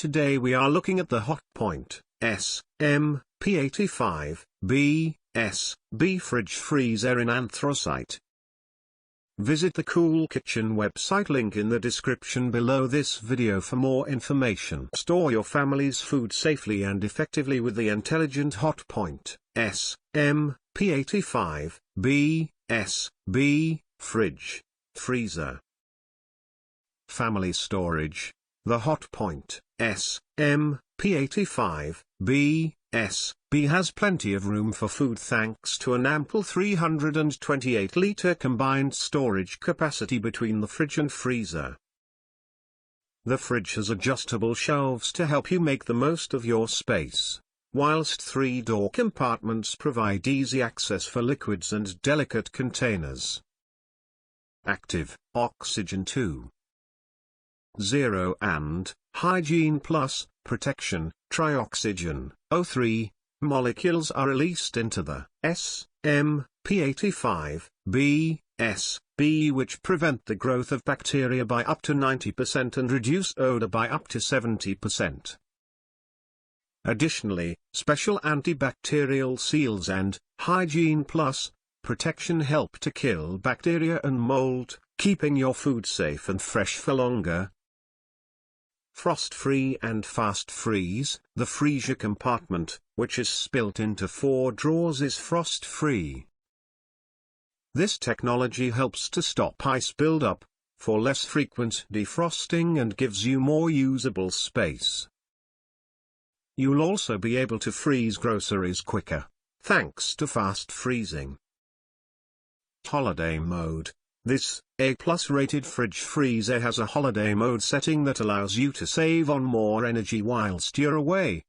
Today we are looking at the Hotpoint SMP85BSB Fridge Freezer in anthracite. Visit the Cool Kitchen website, link in the description below this video for more information. Store your family's food safely and effectively with the intelligent Hotpoint SMP85BSB Fridge Freezer. Family storage. The Hotpoint SMP85BSB has plenty of room for food thanks to an ample 328-litre combined storage capacity between the fridge and freezer. The fridge has adjustable shelves to help you make the most of your space, whilst 3 door compartments provide easy access for liquids and delicate containers. Active, Oxygen 2.0 and Hygiene Protection Trioxygen, O3, molecules are released into the SMP85BSB, which prevent the growth of bacteria by up to 90% and reduce odor by up to 70%. Additionally, special antibacterial seals and Hygiene Protection help to kill bacteria and mould, keeping your food safe and fresh for longer. Frost-free and fast freeze. The freezer compartment, which is spilt into 4 drawers, is frost-free. This technology helps to stop ice build-up, for less frequent defrosting, and gives you more usable space. You'll also be able to freeze groceries quicker, thanks to fast freezing. Holiday mode. This A+ rated fridge freezer has a holiday mode setting that allows you to save on more energy whilst you're away.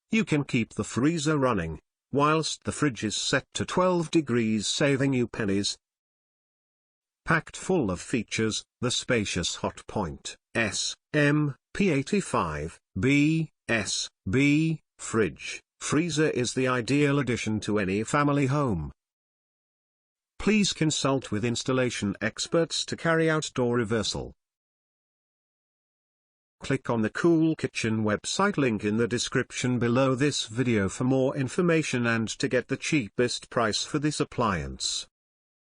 You can keep the freezer running, whilst the fridge is set to 12 degrees, saving you pennies. Packed full of features, the spacious Hotpoint SMP85BSB Fridge Freezer is the ideal addition to any family home. Please consult with installation experts to carry out door reversal. Click on the Cool Kitchen website, link in the description below this video for more information and to get the cheapest price for this appliance.